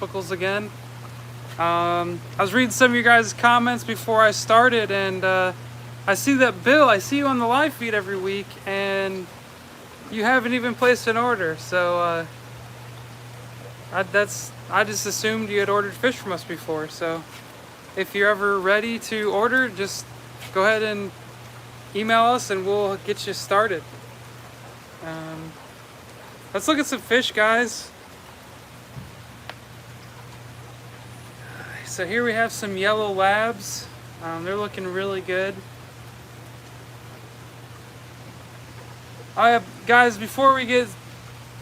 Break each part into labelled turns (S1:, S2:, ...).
S1: tropicals again. I was reading some of your guys' comments before I started, and I see that Bill, I see you on the live feed every week, and you haven't even placed an order. So I just assumed you had ordered fish from us before. So if you're ever ready to order, just go ahead and email us and we'll get you started. Let's look at some fish, guys. So here we have some yellow labs. They're looking really good. Guys, before we get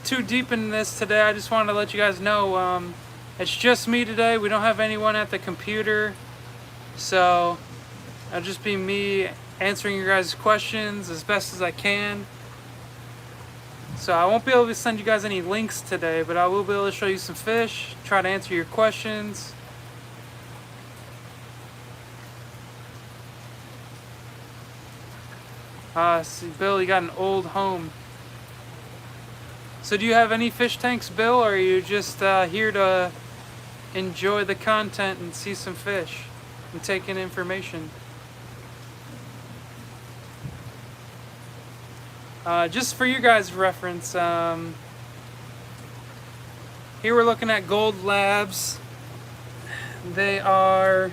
S1: too deep in this today, I just wanted to let you guys know it's just me today. We don't have anyone at the computer, so it'll just be me answering your guys' questions as best as I can. So I won't be able to send you guys any links today, but I will be able to show you some fish, try to answer your questions. See, Bill, you got an old home. So do you have any fish tanks, Bill, or are you just here to enjoy the content and see some fish and take in information? Just for you guys' reference, here we're looking at gold labs. They are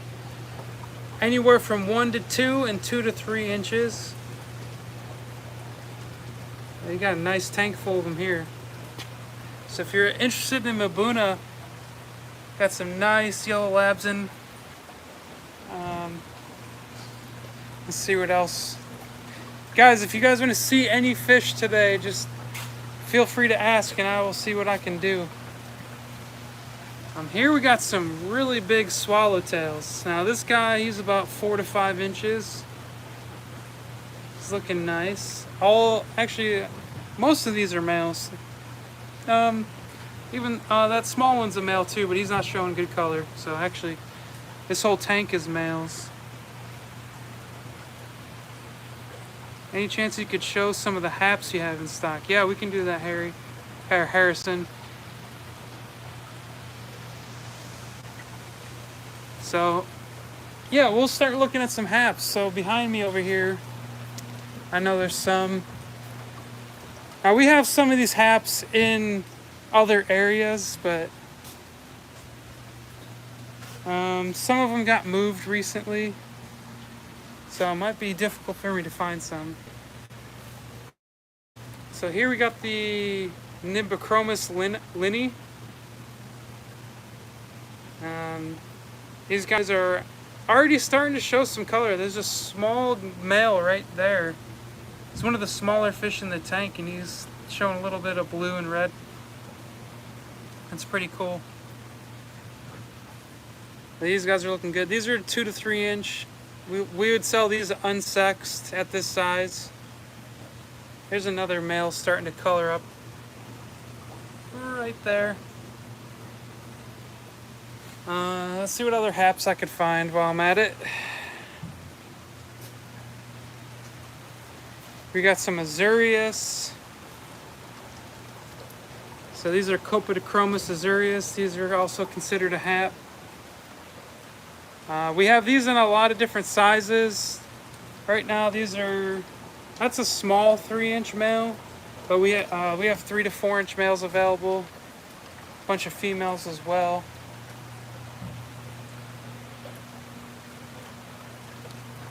S1: anywhere from 1 to 2 and 2 to 3 inches. You got a nice tank full of them here. So if you're interested in Mabuna, got some nice yellow labs in. Let's see what else. Guys, if you guys want to see any fish today, just feel free to ask and I will see what I can do. Here we got some really big swallowtails. Now this guy, he's about 4 to 5 inches. He's looking nice. Actually, most of these are males. Even that small one's a male too, but he's not showing good color. So actually, this whole tank is males. Any chance you could show some of the haps you have in stock? Yeah, we can do that, Harrison. So, yeah, we'll start looking at some haps. So behind me over here, I know there's some. Now we have some of these haps in other areas, but some of them got moved recently. So it might be difficult for me to find some. So here we got the Nimbochromis linni. These guys are already starting to show some color. There's a small male right there. It's one of the smaller fish in the tank, and he's showing a little bit of blue and red. That's pretty cool. These guys are looking good. These are 2 to 3 inch. We would sell these unsexed at this size. Here's another male starting to color up right there. Let's see what other haps I could find while I'm at it. We got some Azurius. So these are Copodochromis azurius. These are also considered a hap. We have these in a lot of different sizes. Right now, that's a small 3-inch male, but we have 3 to 4 inch males available. A bunch of females as well.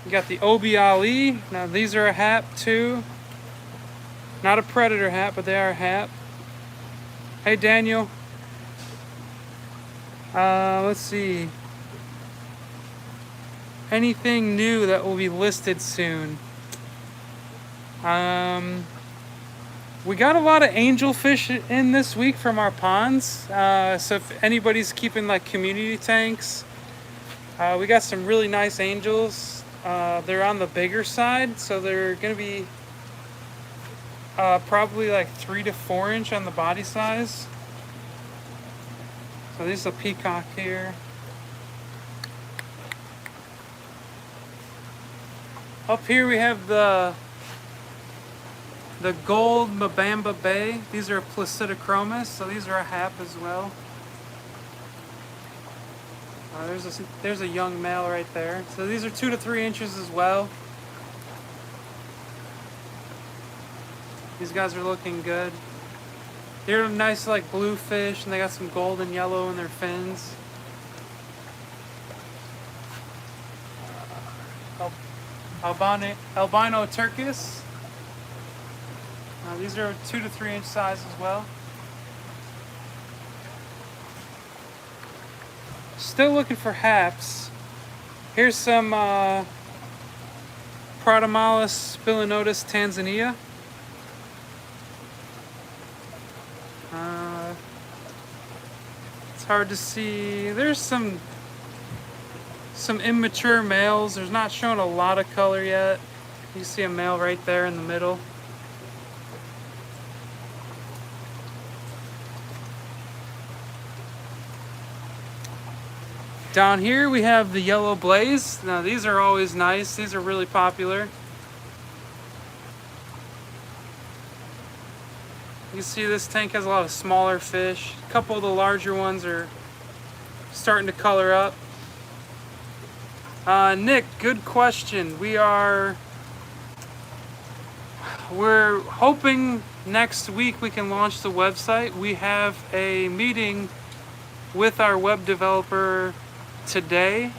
S1: You got the Obiali. Now these are a hap too. Not a predator hap, but they are a hap. Hey Daniel. Let's see. Anything new that will be listed soon? We got a lot of angelfish in this week from our ponds. So if anybody's keeping like community tanks, we got some really nice angels. They're on the bigger side, so they're gonna be probably like 3 to 4 inch on the body size. So this is a peacock here. Up here we have the gold Mabamba Bay. These are Placidochromis, so these are a hap as well. There's a young male right there. So these are 2 to 3 inches as well. These guys are looking good. They're nice like blue fish, and they got some gold and yellow in their fins. Albino turkis. These are 2 to 3 inch size as well. Still looking for haps. Here's some Protomalus spilinotus Tanzania. It's hard to see. There's some immature males. There's not showing a lot of color yet. You see a male right there in the middle. Down here we have the yellow blaze. Now these are always nice. These are really popular. You see this tank has a lot of smaller fish. A couple of the larger ones are starting to color up. Nick, good question. We're hoping next week we can launch the website. We have a meeting with our web developer today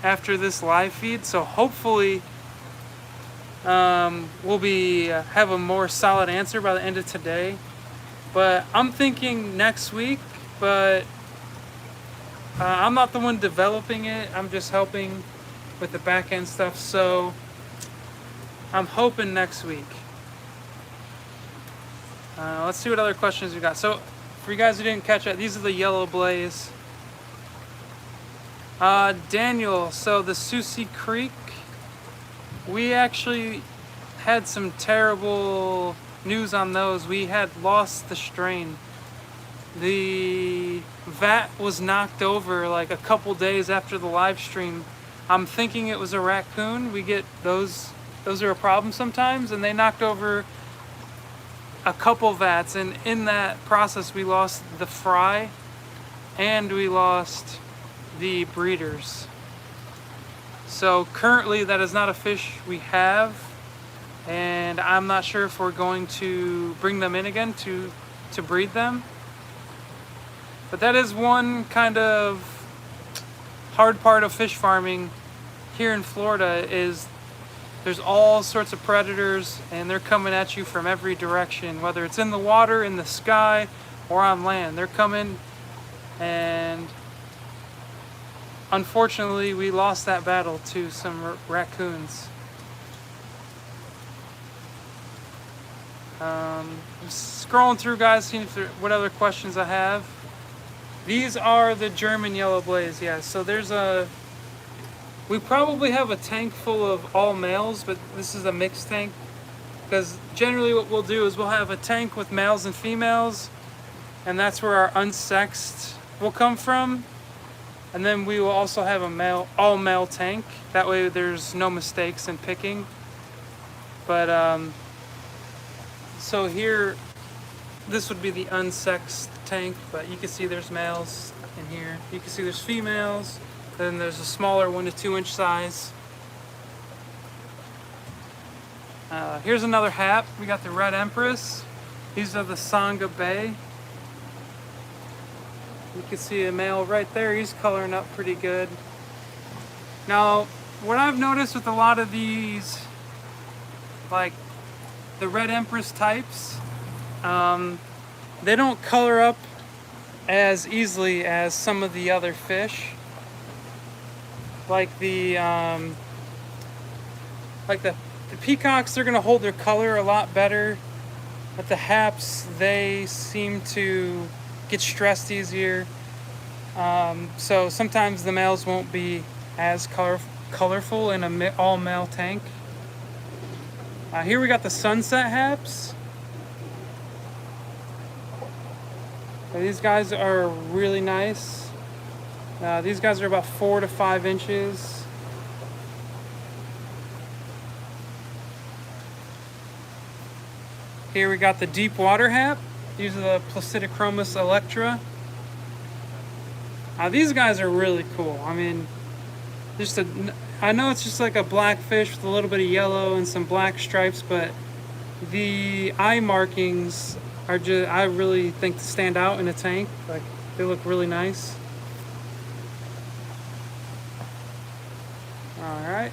S1: after this live feed, so hopefully we'll have a more solid answer by the end of today. But I'm thinking next week, but I'm not the one developing it. I'm just helping with the back end stuff, so I'm hoping next week. Let's see what other questions we got. So for you guys who didn't catch it, these are the yellow blaze. Daniel, so the Susie Creek, we actually had some terrible news on those. We had lost the strain. The vat was knocked over like a couple days after the live stream. I'm thinking it was a raccoon. We get those are a problem sometimes, and they knocked over a couple vats, and in that process we lost the fry and we lost the breeders. So currently that is not a fish we have, and I'm not sure if we're going to bring them in again to breed them. But that is one kind of hard part of fish farming here in Florida, is there's all sorts of predators and they're coming at you from every direction, whether it's in the water, in the sky, or on land. They're coming, and unfortunately, we lost that battle to some raccoons. Scrolling through, guys, seeing what other questions I have. These are the German yellow blaze, yeah. So we probably have a tank full of all males, but this is a mixed tank. Because generally what we'll do is we'll have a tank with males and females, and that's where our unsexed will come from. And then we will also have a all male tank. That way there's no mistakes in picking. But so here, this would be the unsexed tank, but you can see there's males in here. You can see there's females. Then there's a smaller 1 to 2 inch size. Here's another hap. We got the Red Empress. These are the Sangha Bay. You can see a male right there. He's coloring up pretty good. Now, what I've noticed with a lot of these, like the Red Empress types, they don't color up as easily as some of the other fish. Like the peacocks, they're gonna hold their color a lot better. But the haps, they seem to get stressed easier. So sometimes the males won't be as colorful in a all male tank. Here we got the sunset haps. So these guys are really nice. These guys are about 4 to 5 inches. Here we got the deep water hap. These are the Placidochromis electra. These guys are really cool. I mean, just a, I know it's just like a black fish with a little bit of yellow and some black stripes, but the eye markings are just, I really think, stand out in a tank. Like, they look really nice. Alright.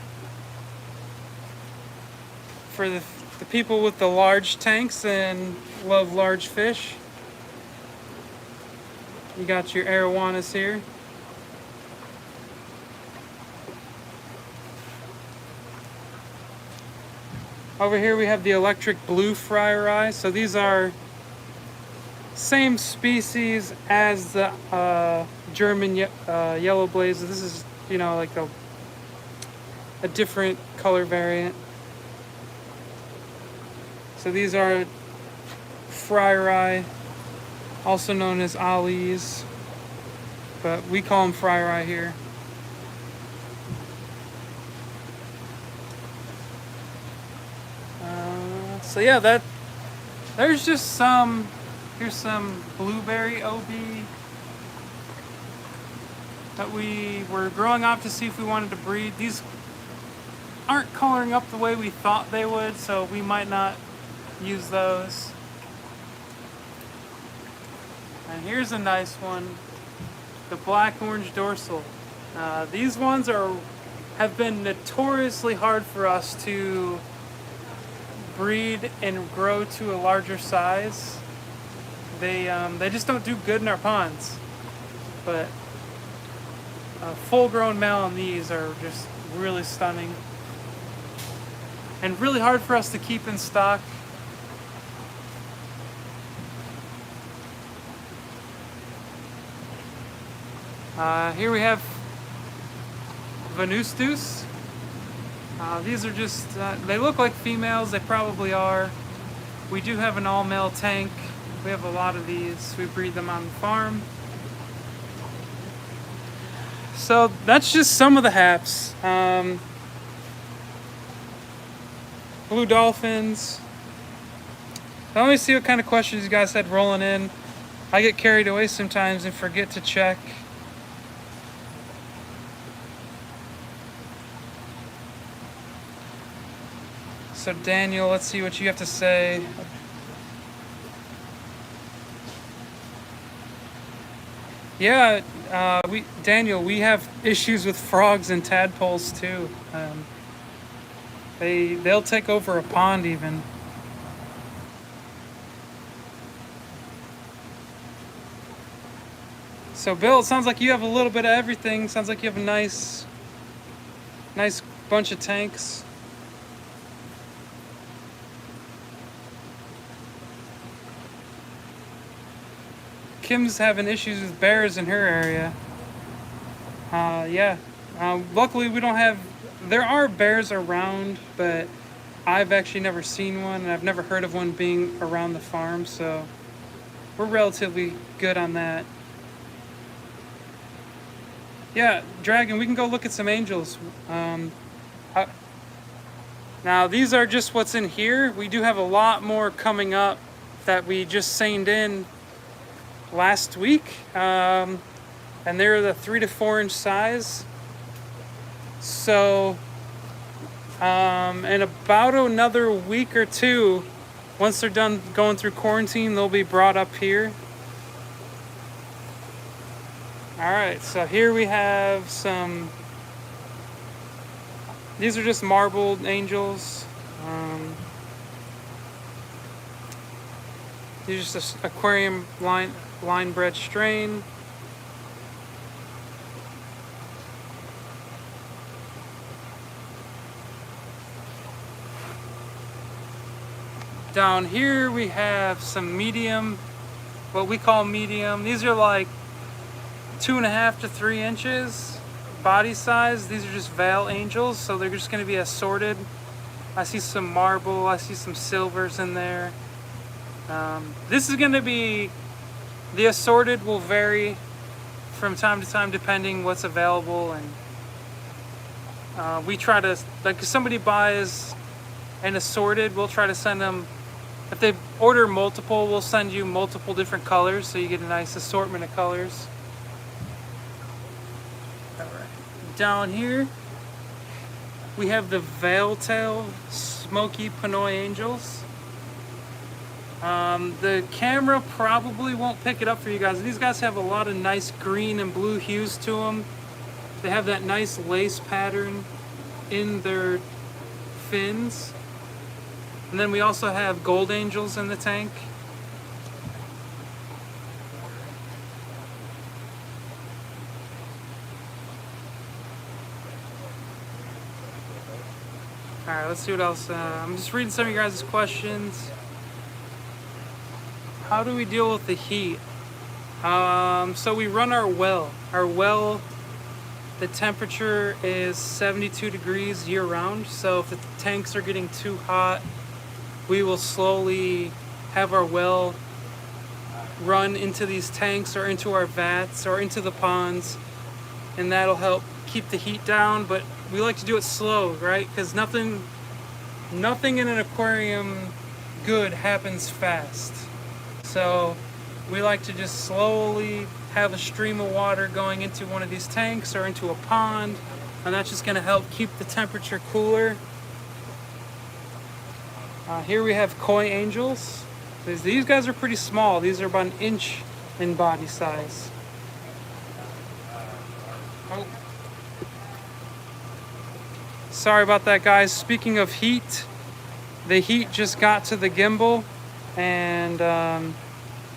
S1: For the people with the large tanks and love large fish, you got your arowanas here. Over here we have the electric blue fryer eye. So these are same species as the German yellow blaze. This is, you know, like a different color variant. So these are fryer eye, also known as Ali's, but we call them fryer eye here. So yeah, there's just some. Here's some blueberry OB that we were growing up to see if we wanted to breed. These aren't coloring up the way we thought they would, so we might not use those. And here's a nice one, the black orange dorsal. These ones have been notoriously hard for us to breed and grow to a larger size. They just don't do good in our ponds. But a full-grown male on these are just really stunning and really hard for us to keep in stock. Here we have Venustus. These are just, they look like females, they probably are. We do have an all-male tank. We have a lot of these. We breed them on the farm. So that's just some of the haps. Blue dolphins. Let me see what kind of questions you guys had rolling in. I get carried away sometimes and forget to check. So Daniel, let's see what you have to say. Yeah, Daniel, we have issues with frogs and tadpoles too. They'll take over a pond even. So Bill, it sounds like you have a little bit of everything. Sounds like you have a nice bunch of tanks. Kim's having issues with bears in her area. Yeah. Luckily, we don't have. There are bears around, but I've actually never seen one, and I've never heard of one being around the farm, so we're relatively good on that. Yeah, Dragon, we can go look at some angels. Now, these are just what's in here. We do have a lot more coming up that we just seined in last week, and they're the 3 to 4 inch size. So in about another week or two, once they're done going through quarantine, they'll be brought up here. Alright, so here we have some. These are just marbled angels. These are just an aquarium line bred strain. Down here we have some medium, what we call medium. These are like 2.5 to 3 inches body size. These are just veil angels, so they're just going to be assorted. I see some marble, I see some silvers in there. This is going to be, the assorted will vary from time to time depending what's available, and we try to, like, if somebody buys an assorted, we'll try to send them, if they order multiple, we'll send you multiple different colors so you get a nice assortment of colors. All right. Down here, we have the Veiltail Smoky Pinoy Angels. The camera probably won't pick it up for you guys. These guys have a lot of nice green and blue hues to them. They have that nice lace pattern in their fins. And then we also have gold angels in the tank. Alright, let's see what else. I'm just reading some of your guys' questions. How do we deal with the heat? So we run our well. Our well, the temperature is 72 degrees year round. So if the tanks are getting too hot, we will slowly have our well run into these tanks or into our vats or into the ponds, and that'll help keep the heat down. But we like to do it slow, right? Because nothing in an aquarium good happens fast. So we like to just slowly have a stream of water going into one of these tanks or into a pond, and that's just going to help keep the temperature cooler. Here we have koi angels. These guys are pretty small. These are about an inch in body size. Oh. Sorry about that, guys. Speaking of heat, the heat just got to the gimbal, and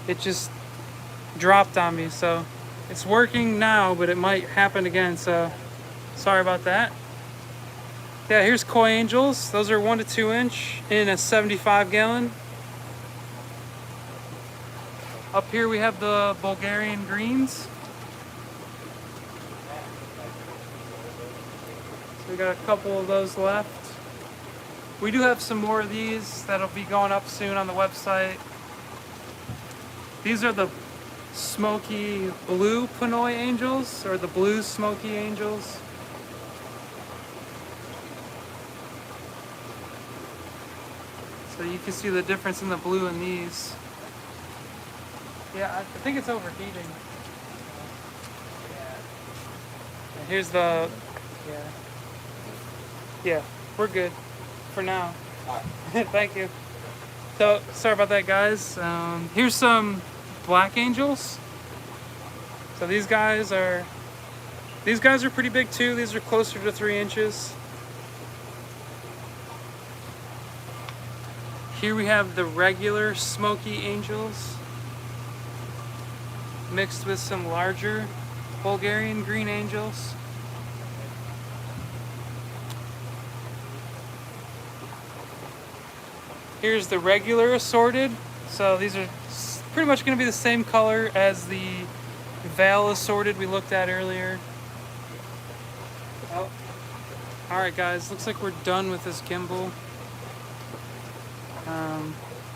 S1: it just dropped on me. So it's working now, but it might happen again. So sorry about that. Yeah, here's koi angels. Those are 1 to 2 inch in a 75 gallon. Up here we have the Bulgarian greens. So we got a couple of those left. We do have some more of these that'll be going up soon on the website. These are the smoky blue Pinoy angels, or the blue smoky angels. So you can see the difference in the blue in these. Yeah, I think it's overheating. And here's the, yeah, we're good for now. Thank you. So, sorry about that, guys. Here's some black angels. So these guys are pretty big too. These are closer to 3 inches. Here we have the regular smoky angels mixed with some larger Bulgarian green angels. Here's the regular assorted. So these are pretty much going to be the same color as the Veil assorted we looked at earlier. Oh. Alright guys, looks like we're done with this gimbal.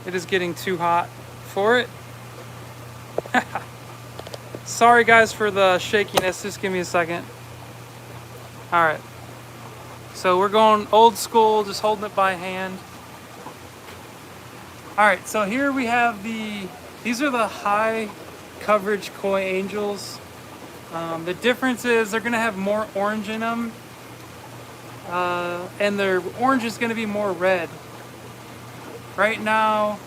S1: It is getting too hot for it. Sorry guys for the shakiness, just give me a second. Alright, so we're going old school, just holding it by hand. Alright, so here we have these are the high coverage koi angels. The difference is they're going to have more orange in them, and their orange is going to be more red. Right now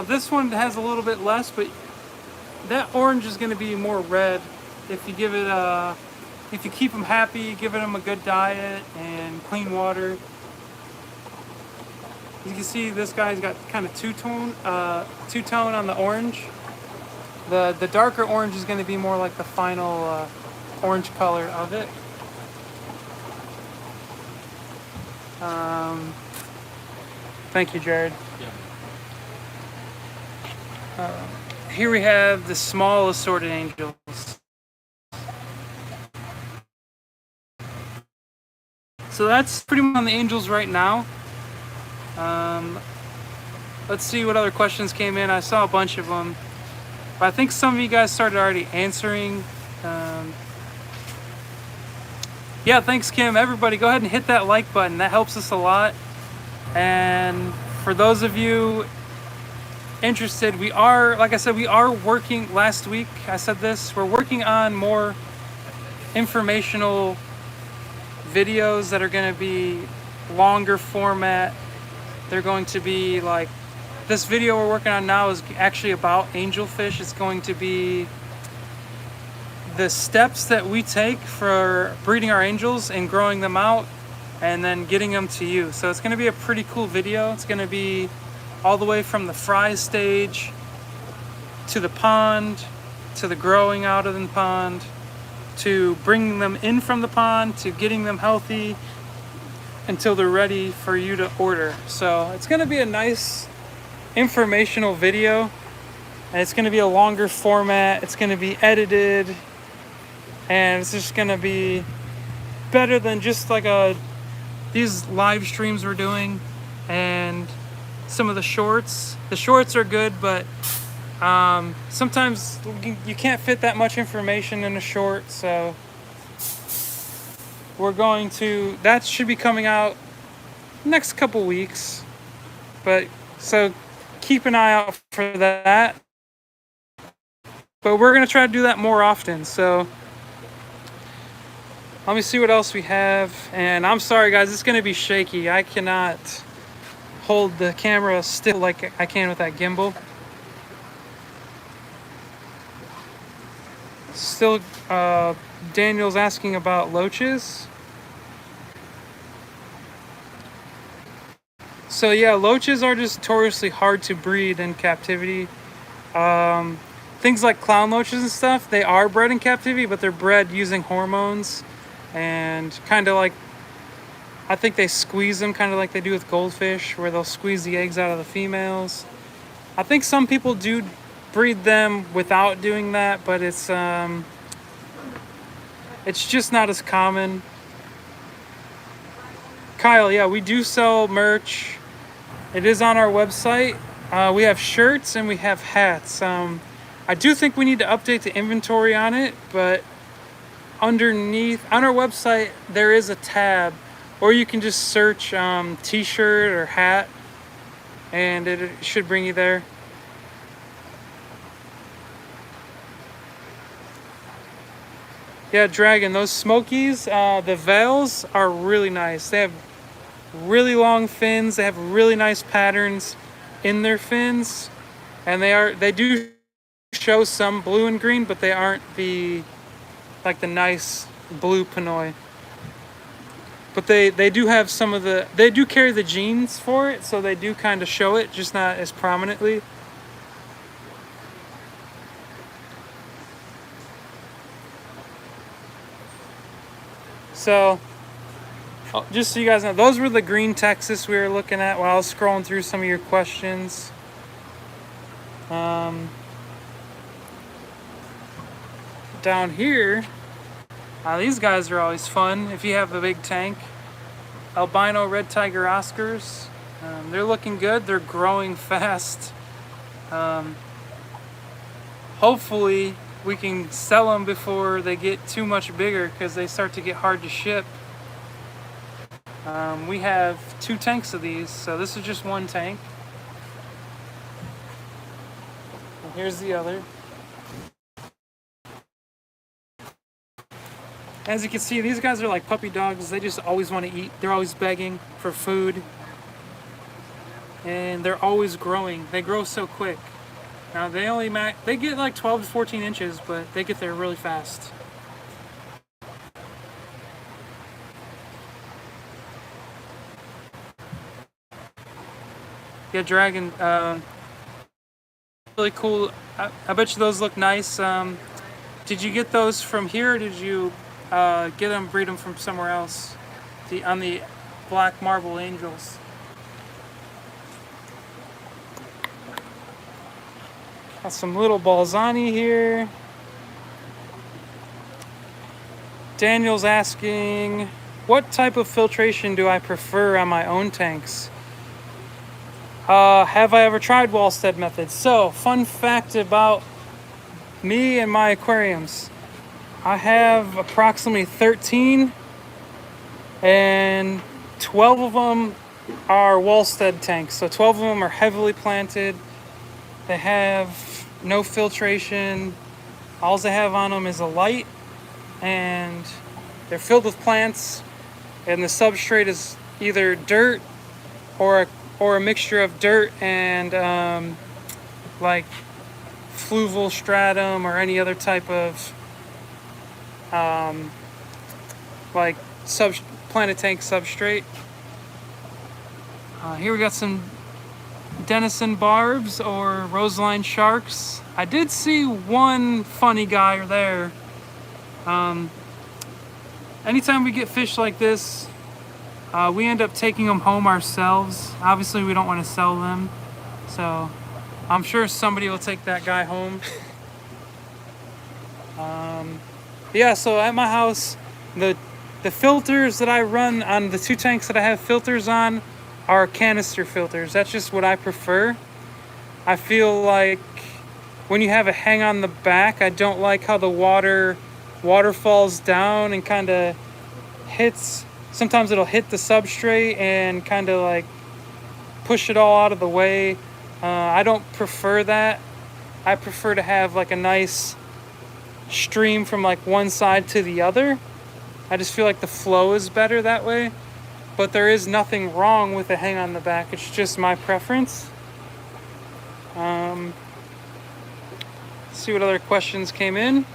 S1: this one has a little bit less, but that orange is going to be more red if you give it if you keep them happy, giving them a good diet and clean water. You can see this guy's got kind of two-tone on the orange. The darker orange is going to be more like the final orange color of it. Thank you, Jared. Yeah. Here we have the small assorted angels. So that's pretty much on the angels right now. Let's see what other questions came in. I saw a bunch of them, but I think some of you guys started already answering. Yeah, thanks, Kim. Everybody, go ahead and hit that like button. That helps us a lot. And for those of you interested, we are, like I said, we are working, last week I said this, we're working on more informational videos that are going to be longer format. They're going to be like, this video we're working on now is actually about angelfish. It's going to be the steps that we take for breeding our angels and growing them out and then getting them to you. So it's going to be a pretty cool video. It's going to be all the way from the fry stage to the pond, to the growing out of the pond, to bringing them in from the pond, to getting them healthy until they're ready for you to order. So it's going to be a nice informational video, and it's going to be a longer format. It's going to be edited, and it's just going to be better than just like these live streams we're doing and some of the shorts. The shorts are good, but sometimes you can't fit that much information in a short, so that should be coming out next couple weeks. But so keep an eye out for that. But we're going to try to do that more often. So let me see what else we have. And I'm sorry guys, it's going to be shaky. I cannot hold the camera still like I can with that gimbal. Still, Daniel's asking about loaches. So yeah, loaches are just notoriously hard to breed in captivity. Things like clown loaches and stuff, they are bred in captivity, but they're bred using hormones and kind of like, I think they squeeze them kind of like they do with goldfish, where they'll squeeze the eggs out of the females. I think some people do breed them without doing that, but it's just not as common. Kyle, yeah, we do sell merch. It is on our website. We have shirts and we have hats. I do think we need to update the inventory on it, but underneath on our website there is a tab, or you can just search t-shirt or hat and it should bring you there. Yeah, Dragon, those Smokies, the veils are really nice. They have really long fins. They have really nice patterns in their fins, and they do show some blue and green, but they aren't the nice blue Pinoy. But they do have they do carry the genes for it, so they do kind of show it, just not as prominently. So, just so you guys know, those were the green Texas we were looking at while I was scrolling through some of your questions. Down here, these guys are always fun if you have a big tank. Albino red tiger Oscars. They're looking good. They're growing fast. Hopefully we can sell them before they get too much bigger, because they start to get hard to ship. We have 2 tanks of these, so this is just 1 tank. And here's the other. As you can see, these guys are like puppy dogs. They just always want to eat. They're always begging for food. And they're always growing. They grow so quick. Now they get like 12 to 14 inches, but they get there really fast. Yeah, Dragon, really cool. I bet you those look nice. Did you get those from here, or did you breed them from somewhere else? On the black marble angels. Got some little Balzani here. Daniel's asking, what type of filtration do I prefer on my own tanks? Have I ever tried Wallstead methods? So, fun fact about me and my aquariums. I have approximately 13, and 12 of them are Wallstead tanks. So 12 of them are heavily planted. They have no filtration. All they have on them is a light and they're filled with plants, and the substrate is either dirt or a mixture of dirt and like fluval stratum or any other type of like planet tank substrate. Here we got some Denison barbs or roseline sharks. I did see one funny guy there. Anytime we get fish like this, we end up taking them home ourselves. Obviously, we don't want to sell them, so I'm sure somebody will take that guy home. Yeah, so at my house, the filters that I run on the 2 tanks that I have filters on are canister filters. That's just what I prefer. I feel like when you have a hang on the back, I don't like how the water falls down and kind of hits. Sometimes it'll hit the substrate and kind of like push it all out of the way. I don't prefer that. I prefer to have like a nice stream from like one side to the other. I just feel like the flow is better that way. But there is nothing wrong with the hang on the back. It's just my preference. Let's see what other questions came in.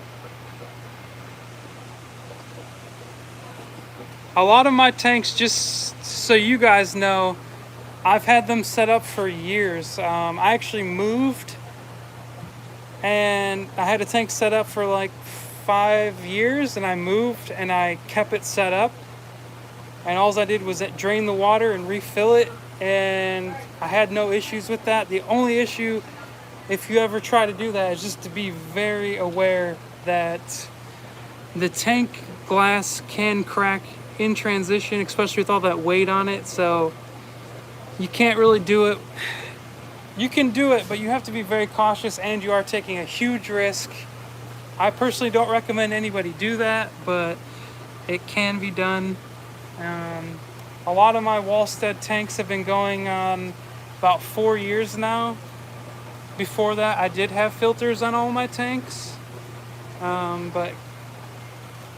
S1: A lot of my tanks, just so you guys know, I've had them set up for years. I actually moved and I had a tank set up for like 5 years, and I moved and I kept it set up. And all I did was drain the water and refill it, and I had no issues with that. The only issue, if you ever try to do that, is just to be very aware that the tank glass can crack in transition, especially with all that weight on it. So you can't really do it. You can do it, but you have to be very cautious, and you are taking a huge risk. I personally don't recommend anybody do that, but it can be done. A lot of my Wallstead tanks have been going on about 4 years now. Before that, I did have filters on all my tanks. But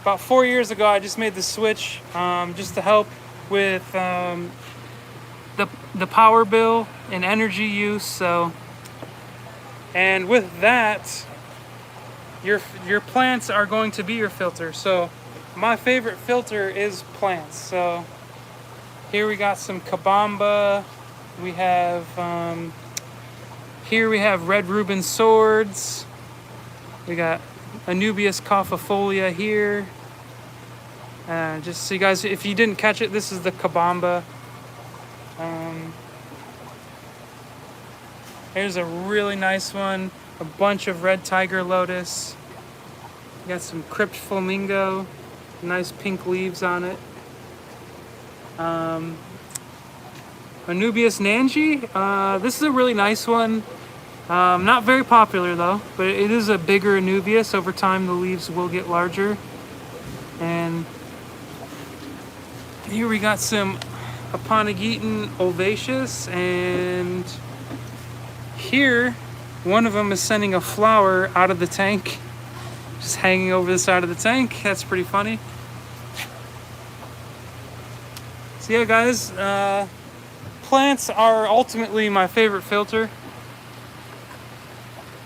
S1: about 4 years ago, I just made the switch just to help with the power bill and energy use. So, and with that, your plants are going to be your filter. So my favorite filter is plants. So here we got some Kabamba. We have here we have red Reuben swords. We got Anubias caufifolia here. Just so you guys, if you didn't catch it, this is the Kabamba. Here's a really nice one. A bunch of red tiger lotus. We got some crypt flamingo. Nice pink leaves on it. Anubias Nanji. This is a really nice one. Not very popular though, but it is a bigger Anubias. Over time the leaves will get larger. And here we got some Aponigeton Ovaceous, and here one of them is sending a flower out of the tank, just hanging over the side of the tank. That's pretty funny. So yeah, guys, plants are ultimately my favorite filter,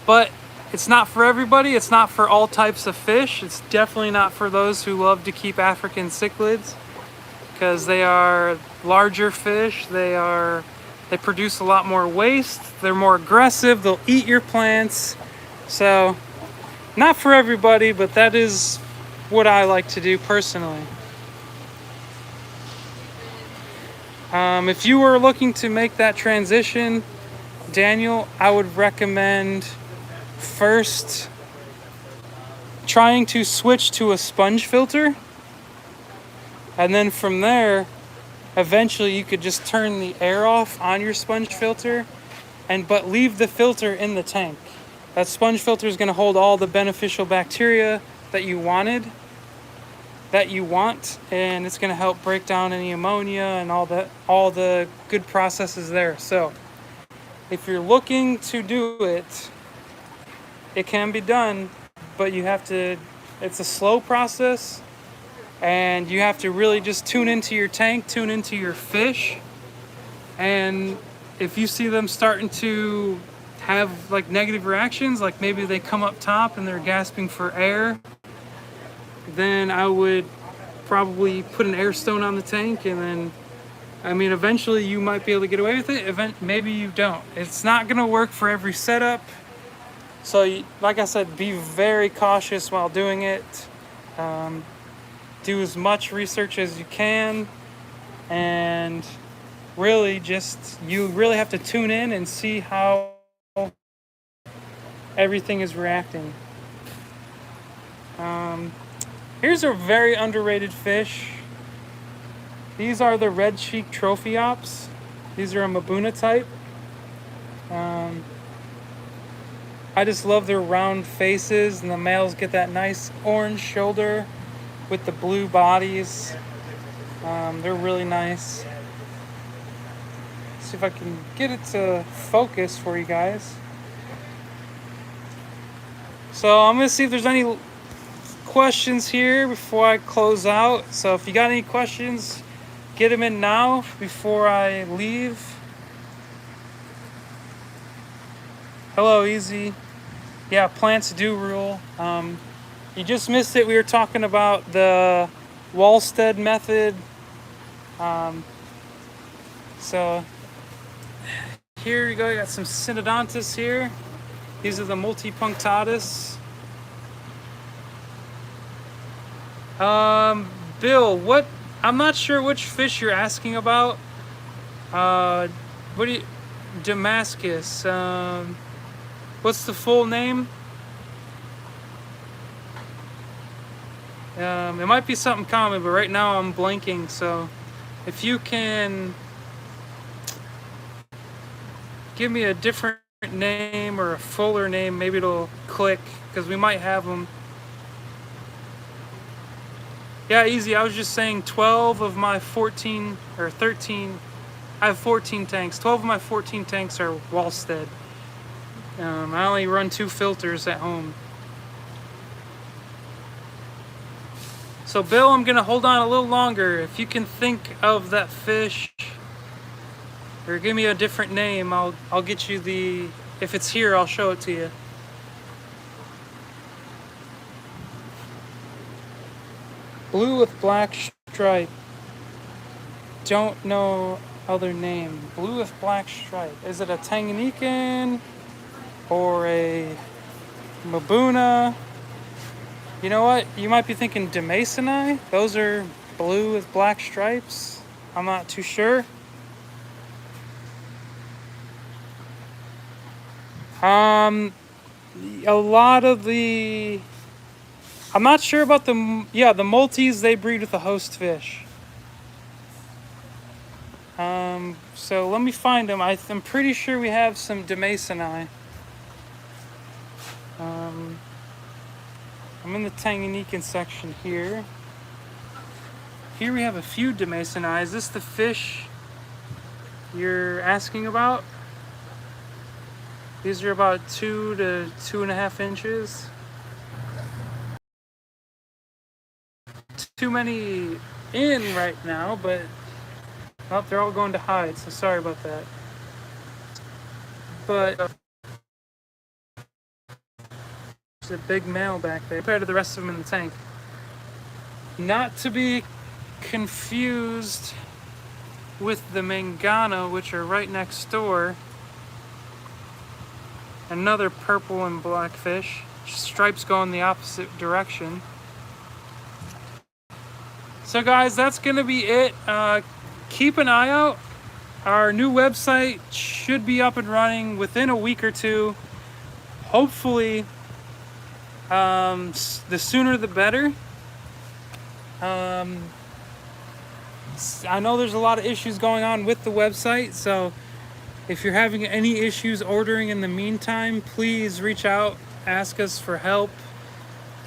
S1: but it's not for everybody. It's not for all types of fish. It's definitely not for those who love to keep African cichlids, because they are larger fish. They produce a lot more waste. They're more aggressive. They'll eat your plants. So not for everybody, but that is what I like to do personally. If you were looking to make that transition, Daniel, I would recommend first trying to switch to a sponge filter, and then from there, eventually you could just turn the air off on your sponge filter, but leave the filter in the tank. That sponge filter is going to hold all the beneficial bacteria that you want, and it's going to help break down any ammonia and all the good processes there. So if you're looking to do it, it can be done, but you have to It's a slow process, and you have to really just tune into your tank, tune into your fish. And if you see them starting to have like negative reactions, like maybe they come up top and they're gasping for air, then I would probably put an air stone on the tank. And then, I mean, eventually you might be able to get away with it. Maybe you don't. It's not going to work for every setup. So, like I said, be very cautious while doing it. Do as much research as you can, and really you really have to tune in and see how everything is reacting. Here's a very underrated fish. These are the red cheek trophy ops. These are a Mabuna type. I just love their round faces, and the males get that nice orange shoulder with the blue bodies. They're really nice. See if I can get it to focus for you guys. So I'm gonna see if there's any questions here before I close out. So if you got any questions, get them in now before I leave. Hello, Easy. Yeah, plants do rule. You just missed it. We were talking about the Wallstead method. So here you go. You got some Synodontis here. These are the multipunctatus. Bill, what? I'm not sure which fish you're asking about. What do you? Damascus. What's the full name? It might be something common, but right now I'm blanking. So if you can give me a different name or a fuller name, maybe it'll click, because we might have them. Yeah, Easy. I was just saying 12 of my 14 or 13. I have 14 tanks. 12 of my 14 tanks are Wallstead. I only run 2 filters at home. So Bill, I'm gonna hold on a little longer. If you can think of that fish, or give me a different name, I'll get you the. If it's here, I'll show it to you. Blue with black stripe. Don't know other name. Blue with black stripe. Is it a Tanganyikan or a Mabuna? You know what? You might be thinking Demasoni. Those are blue with black stripes. I'm not too sure. A lot of the. I'm not sure about the. Yeah, the multis, they breed with a host fish. So let me find them. I'm pretty sure we have some Demasoni. I'm in the Tanganyikan section here. Here we have a few Demasoni. Is this the fish you're asking about? These are about 2 to 2.5 inches. Too many in right now, but they're all going to hide, so sorry about that. But there's a big male back there compared to the rest of them in the tank. Not to be confused with the Mangano, which are right next door. Another purple and black fish. Stripes go in the opposite direction. So guys, that's gonna be it. Keep an eye out. Our new website should be up and running within a week or two. Hopefully, the sooner the better. I know there's a lot of issues going on with the website, so if you're having any issues ordering in the meantime, please reach out, ask us for help.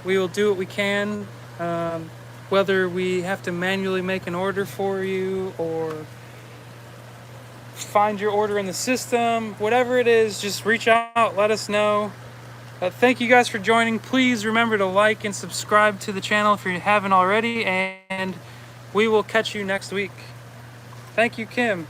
S1: We will do what we can. Whether we have to manually make an order for you or find your order in the system, whatever it is, just reach out, let us know. Thank you guys for joining. Please remember to like and subscribe to the channel if you haven't already, and we will catch you next week. Thank you, Kim.